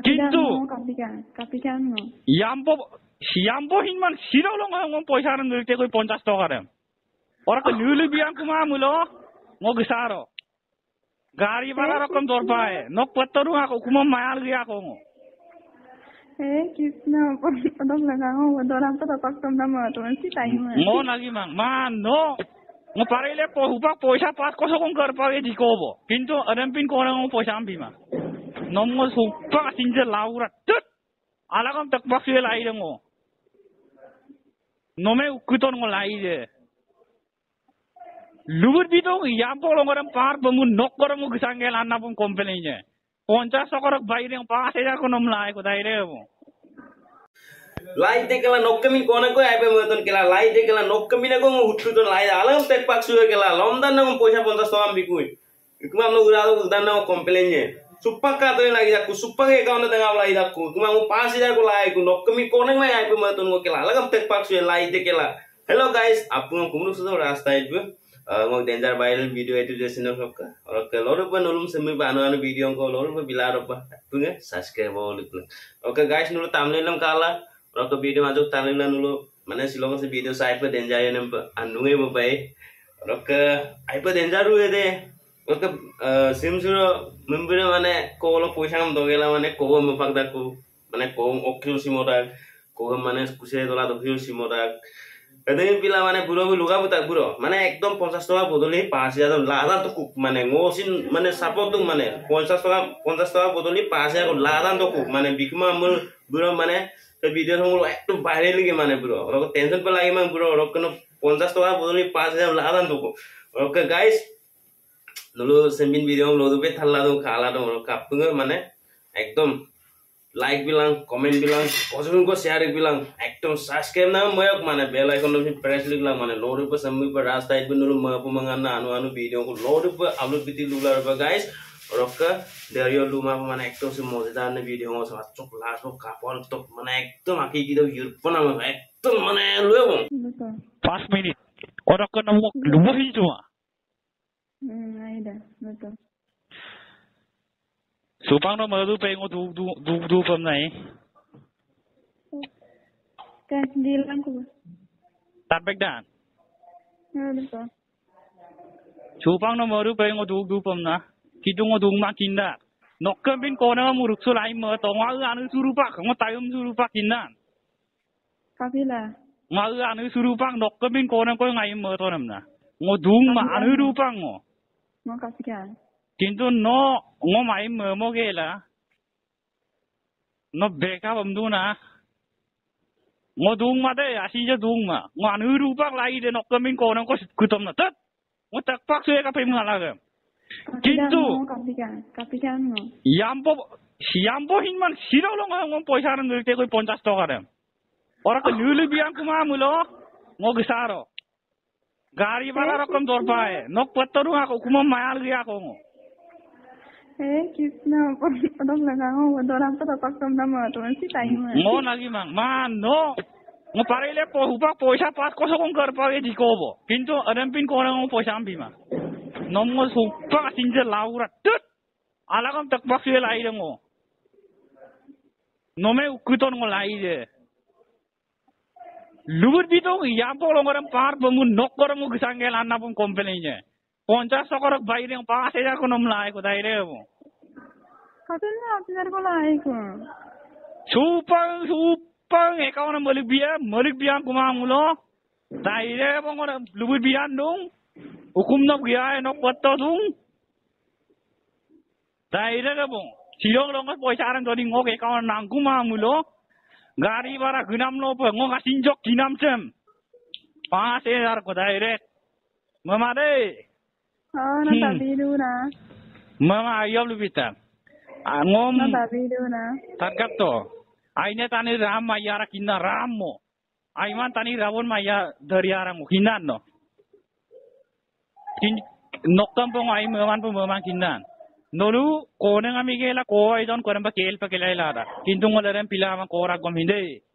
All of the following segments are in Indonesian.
কিন্তু kapikan mo. Yampo hinman siro lo ngomong poisa ran ngelte koi 50 taka ram. Ora ke lulu biang kuma mulo ngo gisaro. Gari bala rokom dorpae. Nok pattoru ako kuma mayal gi ako ngo. Kisna padong lagango wadoram pa tapak tom na mo to si tayo mo. Ngo lagi mang man no. Ngo parile po hupak poisa pas ko sa kong karpa e dikobo. Kintu arampin ko na ngo poisa ambi ma. Nomgo supa sinje laura tut. Alagam takpak siya lai ngo. Nome ukuton ngo lai de. Lubur bitong yampo lo ngoram par bamun nok koram mo gisangel anna pong company niya. 50 sokorok bayre ang pakasaya ko nom lai ko dahil mo. Lai te kala nokkamin kona ko ai pe moton kala lai te kala nokkamin ko huttu to lai alam tek pak suwe kala lomdan na poisa 50 taka bikui. Ikuma no urado udan na complain niya. Supaka to lagi aku supaka account na tanga lai dakku. Kuma mo 5000 ko lai ko nokkamin kona ngai ai pe moton ko kala lagam tek pak suwe lai te kala. Hello guys, आपको कुमरु सुनो रास्ता है जो मग danger viral video एटु जैसे न सबका और के लोरो पर नोलुम समय बानो आनो वीडियो को लोरो पर बिला रोपा पुंगे सब्सक्राइब बोल ओके गाइस नुलो तामनेलम काला और के वीडियो माजो तामनेल नुलो माने सिलोग से वीडियो साइड पर डेंजर ने अनुगे बबाई और के आई पर डेंजर हुए दे और के सिमसुरो मेंबर माने कोलो पैसा हम दोगेला माने को मफाक दाकू माने को ओखिल सिमोरा को माने कुसे दोला दोखिल सिमोरा Kadang bila mana buro luka buta buro, mana ekdom 50 taka bodoli 5000 laran to kuk, mana ngosin mana sapo tu mana 50 taka bodoli 5000 laran to kuk, mana bikma mul buro mana ke video honglo ekdom viral lagi mana buro, orang tension pe lagi mana buro, orang kena 50 taka bodoli 5000 laran to kuk. Okay guys, dulu sembin video honglo tu pe thalla tu khala tu orang kapunga mana ekdom like bilang, comment bilang, kosong ko share bilang, ekdom subscribe na moyok mana bell icon lo press bilang mana loru pa sambil pa rasta itu nulu mga pumangana anu video ko loru pa upload biti lular pa guys, orokka dari luma mana ekdom si mozida na video ko sa chok last ko kapal tok mana ekdom aki kita yurpon ama ekdom mana luebong 5 minute. Orokka na mo lumuhin cuma. Aida, betul. Supang no madu pe ngo du pam nai. Kan dilang ko. Tapek dan. Betul. Supang no madu pe ngo du pam na. Kidung ngo dung ma kinda. Nokkam bin ko na muruk su lai mo to nga anu surupak ngo tayum surupak kindan. Kapila. Nga anu surupak nokkam bin ko na ko ngai mo to nam na. Ngo dung ma anu rupang ngo. Mo kapikan. Kintu no ngo mai mo gela. No beka bam du na. Ngo dung ma de asi je dung ma. Ngo anu rupak lai de nokkam bin ko na ko kutom na tat. Ngo tak pak su ka pe ngala. Kintu kapikan mo. Yampo hinman siro lo ngomong poisa ran ngelte koi 50 taka ram. Ora ke lulu biang kuma mulo ngo gisaro. Gari bala rokom dorpae. Nok pattoru ako kuma mayal gi ako ngo. Kisna padong lagango wadoram pa tapak tom na mo to si tayo mo. Ngo lagi mang man no. Ngo parile po hupak poisa pas ko sa kong karpa e dikobo. Kintu arampin ko na ngo poisa ambi ma. Nomgo supa sinje laura tut. Alagam takpak siya lai ngo. Nome ukuton ngo lai de. Lubur bitong yampo lo ngoram par bamun nok koram mo gisangel anna pong company niya. 50 sokorok bayre ang pakasaya ko nom lai ko dahil mo. Katulad apnar ko lai ko. Supang ikaw na maligbiyan kumamulo. Dahil mo ngoram lubur biyan dong. Hukum na gaya nok patto dong. Dahil mo. Silong long po isaran to ding okay ikaw na nang kumamulo. Gari bara gunam lo pa ngo kasinjok kinamcem. Pakasaya ko dahil. Mamade. Natabido na. Mama ayam lubita. Ngom. Natabido na. Tarkat to. Ayne tani ram mayara kinna ram mo. Ayman tani rawon maya dariara mo kinan no. Noktam pong ay maman po maman kinan. Nolu ko na nga migela ko ay don ko pa kel pa kilala. Kintung wala rin pila man ko ragom hindi.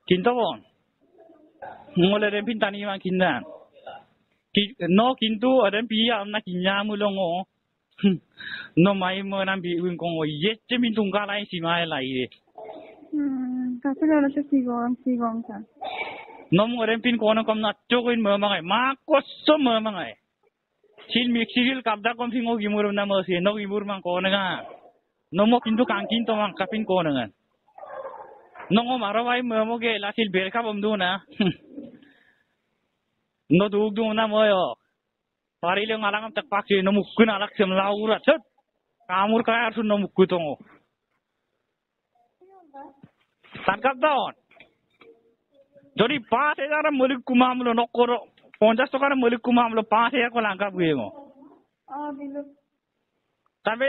Kinto ko. Wala rin pintani man kinan. No kintu adam piya am na kinya mulong o no mai mo nan bi win kong o yet min tung ka lai si mai lai de Kasi kalau sigong ka. no mo rem pin ko no kom na chokin mo mangai ma ko so mo mangai sil mixil kabda kom singo gimur na mo si no gimur mang ko na ga no mo kintu kangkin to mang kapin ko na ngan no ngo marawai mo mo ge la sil ber ka bom du na no dug du na mo yo pari le ngalang tak pak si no mukun alak sem laura chet kamur ka ar sun no mukku to ngo tangkap daun যদি 5000 মলিক কুমামলো নকর 50 টাকার মলিক কুমামলো 5000 কো লাঙ্কা বুয়েগো Bilo. তারবে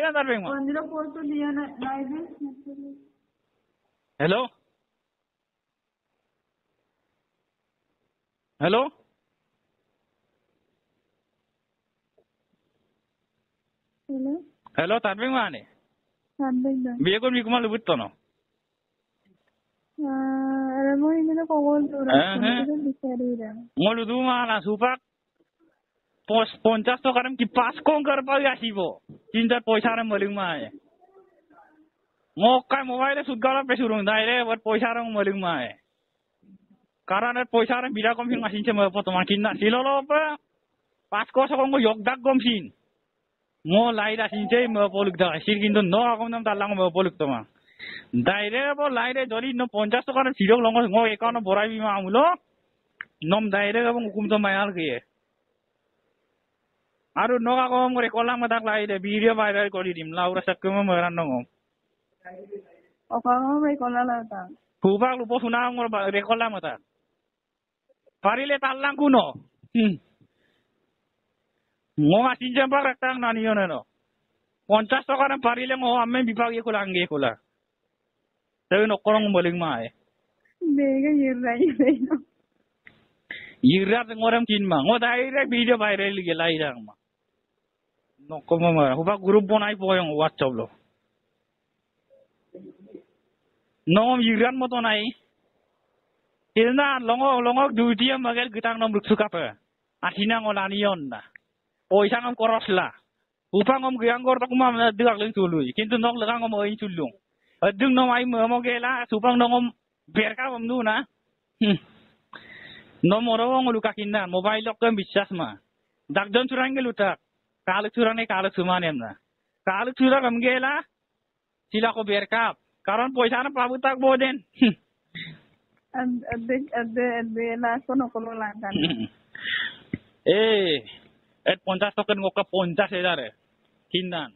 Andilo porto dia na live. Hello hello Hello. Hello তারবে মানে Sabi da. বিয়ে করবি কুমাল বুঝতো না Alam mo, hindi na kukul dura. Hindi na bisarira. ngolu duma na supak 50 টাকার কি 5 কম কর পাই আসিব চিন্তার পয়সা রে মলিক মায় মক্কা মোবাইলে সুদগালা পেছুরুং দাইরে বট পয়সা রং মলিক মায় কারণ পয়সা রে বিরা কম হিং আসিনছে মে তোমার কিনা সিললো পা 5 কস কম যোগদাক কমছিন mo laida sinche mo poluk da sir kintu no akom nam talang mo poluk toma daire bo laide jori no 50 টাকা সিরক লঙ্গ ngo একাউন্ট বড়াই বিমা আমুলো নম daire এবং হুকুম তো মায়াল গিয়ে আরো নগা কম করে কলাম দাক লাইদে ভিডিও ভাইরাল করি দিম লাউরা সাকম মরান নম Okang may kolala ta. হুবাক লুপো শুনা মোর রেকলাম তা পারিলে তাল্লাং কুনো mo asin jam pak tang nani yo no 50 টাকা না পারিলে mo amme bibag ye kula ange kula tayo no korong moling mae Bega yiray no. Irat ngoram kin ma ngo direct video viral ge lai rang ma no ko ma huba group bonai po yung WhatsApp lo no iran mo to nai tilna longo duty magal gitang nom ruksuka pa asina ngolani yon na পয়সা ngom korosla upang ngom gyang gor tak ma dak leng tului kintu nok lega ngom oi tulung adung no ai mo gela supang no ngom berka ngom nu na no moro ngom luka kinna mobile lok kem বিশ্বাস ma dakjon curang ge lutak kal curang ne kal sumanem na kal curang ngom gela sila ko berka karon পয়সা na pabutak boden Ade last ko no kolala kan. Et 50 token ngoka 50,000 kindan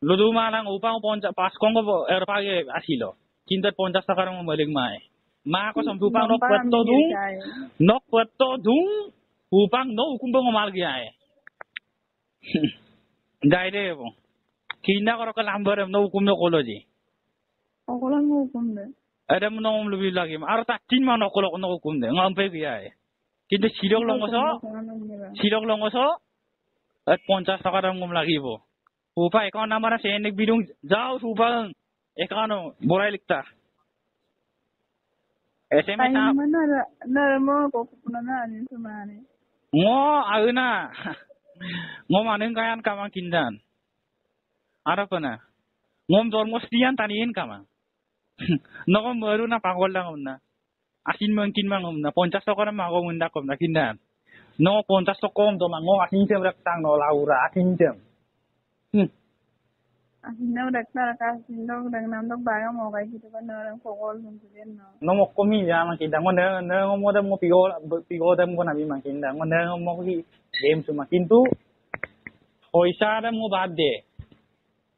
ludu malang upang 50 pas kong ko erpage asilo kindat 50 takar mo maling mai ma ko som upang nok patto dung upang no hukum bang malgi ay daide bo kinda ko ka lambar no hukum no koloji Okolang hukum de. adam no lubi lagi ar ta tin ma no kolo no hukum de ngampe gi ay কিন্তু সিরক লঙ্গসো 50 টাকা দাম কম লাগিব উপায় account number আছে এনে বিদুং যাও সুপাং একাউন্ট বড়াই লিখতা SMS Ay na mo ko kuna na ani sumani. ngo auna ngo maneng kayan kamang kindan ara pana ngom dormostian taniin kamang nokom baru na pagol lang na asin mungkin mangom na 50 টাকা na mago munda kom na kindan no 50 টাকা to mango asin sem raktang no laura asin sem Asinaw dakta ka sindog dang namdog baga mo kay kita ba na lang kokol mo din no. no mo komi ya man kindan mo ne mo dem mo pigo dem ko na bi man kindan mo ne mo ki game suma kintu hoisa dem mo bad de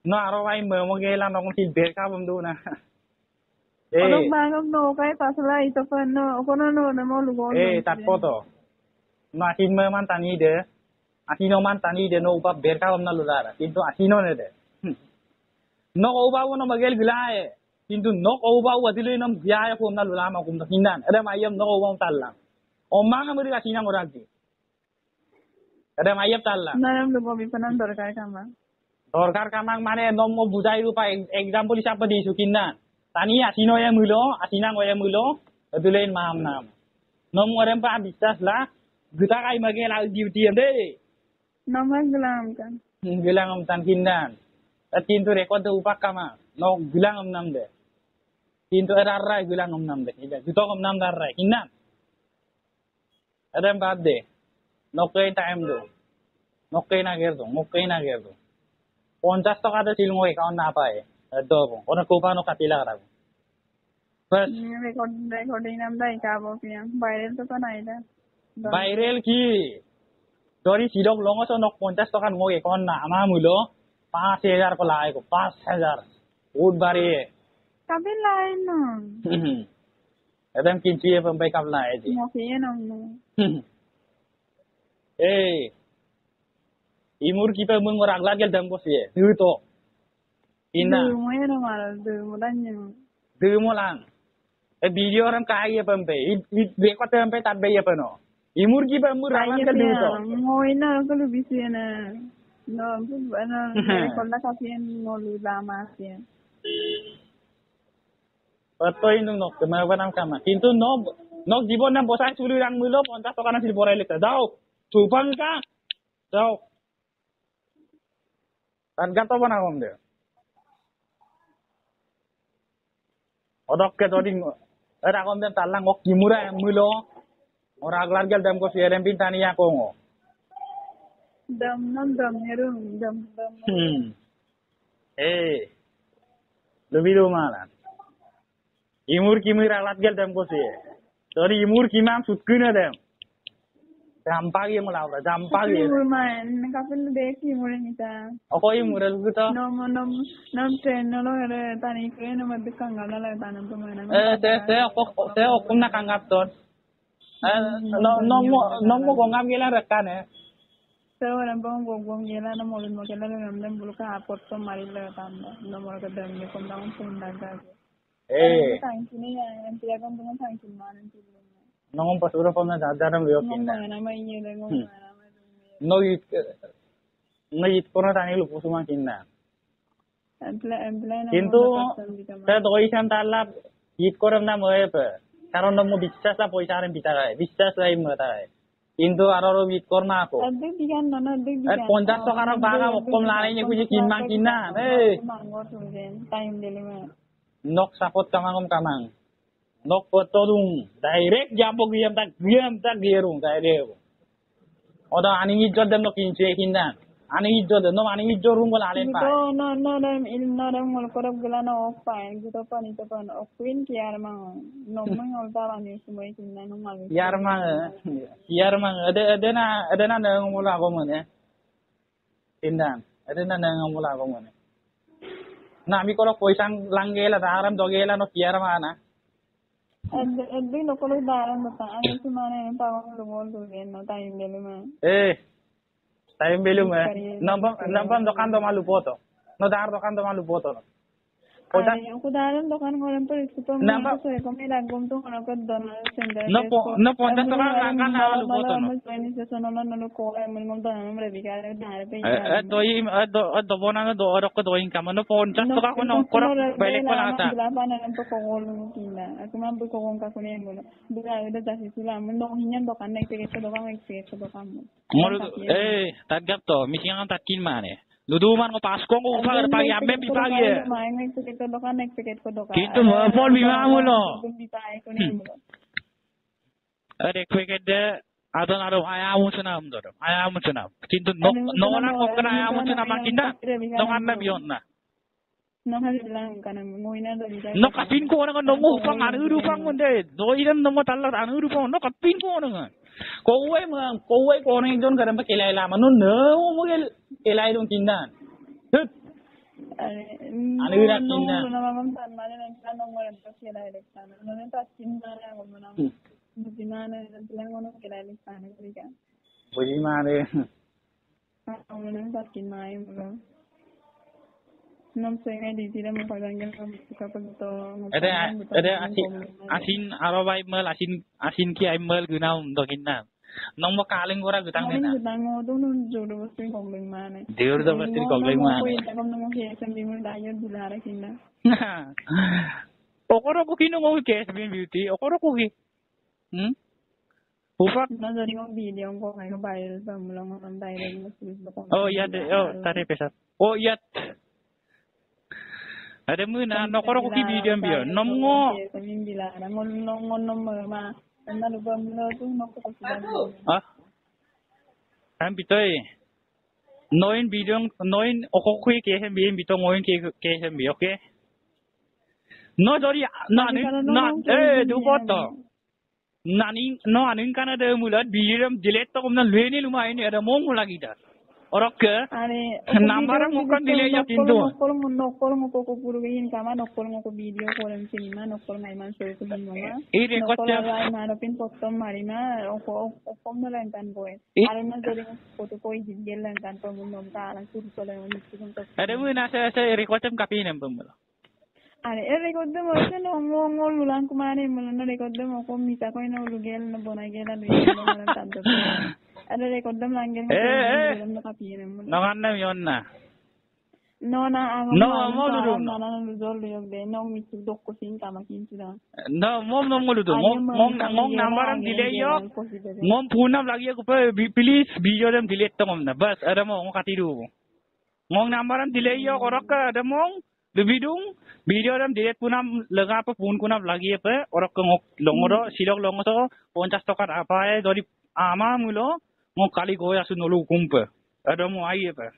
no aro ai mo gela no ko ti beka bom du na Olog bangog no kay pasala ito pa no kono no na mo lugon. Tatpo to no asin mo man tani de asino man tani de no upa berka bom na lulara kintu asino ne de no uba no magel gilae kintu no uba wadilo no biaya ko na lulama kum na hindan ada mayam no uba tallang omma ngamri asina ngoragi ada mayap tallang Naram lugo bi panan dorkar kama. দরকার কামাং মানে নম বুঝাই রূপা এক্সাম্পল হিসাবে দিছো কিনা tani asino ya mulo asina ngo ya mulo dulein maham nam nom orem pa bisas la guta kai mage la duty am de Namag gulam kan. Bilang tan kindan. Tintu rekod upak kama. No bilang namde. Tintu rai bilang namde. Juto namde rai kindan. Adam bad de. No kay time do. No kay na gerdo. No kay na gerdo. 50 টাকা তো সিলমো অ্যাকাউন্ট না পায় দবো ওনা কোপানো কাটিলা রাখো বাস রেকর্ডিং নাম দাই কাবো পিয়া ভাইরাল তো নাই দা ভাইরাল কি তোরি সিডক লংস নক 50 টাকা মো অ্যাকাউন্ট না আমা মূল্য 5000 ko laay ko 5000 উড বাড়ি কাবে লাই না adam kinchi e pambay kap laay ji mo kiye nam no eh imur kita mung orang lagi dalam posisi itu ina mo yana mara de mo danyo demo lang video orang kaya pempe rekod pempe tak bayar peno imur kita mung orang lagi itu mo ina ko lu bisi na no ano rekod na kasi no lu lama siya Patoy nung nok kemawa nang kama kintu nok jibon nang bosan sulu rang mulo 50 টাকা na sil boray lekta daw tupang ka daw kan gato bana gomde odok ke doding era gomde talang ok kimura mulo ora aglar gel dam ko CRM pin tania ko ngo dam nerum dam lebih do malan imur kimura aglar gel dam ko sie sorry imur kimam sutkuna dem Jampagi mo laura, jampagi. Imur man, kapil deki imur nita. Ako imur luto. Nom train no lo tani ko no mad kanga la tanam to mana. Te ako na kangap ton. No mo ko ngam gila rekan eh. So ram bong gila no mo kela ngam dem bulu ka apot to mari la tanda. No mo ka dem ni kom dang pun daga. Thank you ni en pia kom dang thank you man en Nong pasuro pa na dadaram yo kinda. No it ko na tani lu pusuma kinda. Kintu ta doi san tala it koram na moe pa. Karon mo বিশ্বাস la পয়সা রে বিতাগায় বিশ্বাস লাই মতায় কিন্তু আরো it korna ako. Adde digan no adde digan. 50 টাকা র বাগা কম লালাই নি কুজি কিনমা কিনা time dele ma. Nok sapot kamang nok potodung direct jampo giam tak gerung direct oda ani ijod dem nok inche kinda ani ijod no ani ijod rung bola alen pa no dem mol korab gela no off pain gitu pani to pan off queen kiar mang no mang olta bani sumai kinda no mal kiar mang ada na nang mula ko mone kinda ada na nang mula ko mone na mi ko poisang langgela daram dogela no kiar mana Adde no ko daran bata ani sumane tawang lumol dugen no time dele ma time belu ma nambam dokan do malu poto no dar dokan do malu poto Aku daran dokan ngoran per itu to ma so ko me lagum to kono ko don sender no ponta to kan malu poto no ni se sono no ko men ngom don me bikar dar pe do bona do ko do in kam no ponta to ka ko no ko bele ko la ta la pa na to ko gol kila aku mam ko gon ka ko ne ngol buka udah dasi sila men do hinyan dokan nek pe ke dokan nek pe ke dokan mor tagap to misiang takin mane Luduman ko Pasko ko upag pagi ambe pipagi. Main tiket ko dokan next tiket ko dokan. Kintu phone bima mulo. Are cricket de adon aro ayamu sunam dor. Ayamu sunam. Kintu no na ko kana ayamu sunam makinda. No kanna bionna. No ha bilang kana moina do dida. No kapin ko na no mo upang anu rupang munde. Do iran no mo talla anu rupang no kapin ko na. Kowai ko na jon karam pa kelai la manu no mo gel kelai dong kindan. Tut. Anu ira kindan. No mamam tan mane nang kan no ngoran pa kelai lektan. No ne ta kindan na ko manam. Bujimane bilang ngono kelai lektan krika. Bujimane. Amo nang ta kinai mo. Nam sengai di tira mo paganggal kam kapag to. Ada asin arabai mel asin ki ai mel gunau do kindan. Nong mo kaling ora gutang na. Gutang mo do nun jodo basti kongling mane. Deur do basti kongling mane. Ko ita kam nang ke SM bimul dayon bulara kinda. Okoro ko kino mo ke SM beauty. Okoro ko ki. Pupak. Na jadi ngom video ko kayo viral pa mo lang ang direct na Facebook. Oh iya deh, oh tadi pesat. Oh iya. Ada mana nokor ko ki video biar nomngo. Kami dilarang ngon ma. Anda lupa mula tu nokor ko sila. Ah. Am bitoy. Noin video noin okokui ke hem bi bito ngoin ke hem bi okay. No jadi na du boto. Nani no anin kana de mulat biram delete to komna leni luma ini ada mong lagi dah. Orang ke nambaran mukan delay ya pintu. Nokol mo ko puruin kama nokol mo ko video ko lang sinima nokol may man show ko din mga. Nokol ay manopin potom marina o mo lang tan boy. Alam na jadi foto ko igil lang tan po mo ka lang suso lang ni ko. Ada mo na sa record tam kapi nam pamula. Are record mo sa no mo lulang kumane mo na record mo ko mita ko ina ulugel na bonagel na lang tanto. Ada record dem langgen mo kapirin mo. Nangan yon na. No na ang mo lulu. Na luzol yo be no mi dok ko sin kama kin sila. No mom lulu. Mom nambaran delay yo. Mom punam lagi ko pa please video dem delete to mom na. Bas ada mo ngong katidu. Mong nambaran delay yo korok ka ada mong bidung video dem delete punam lega pa pun kunam lagi pa orok ngok longoro silok longoso 50 টাকা apa jadi ama mulo mo kali goya sunulu kumpa ada mo aye pa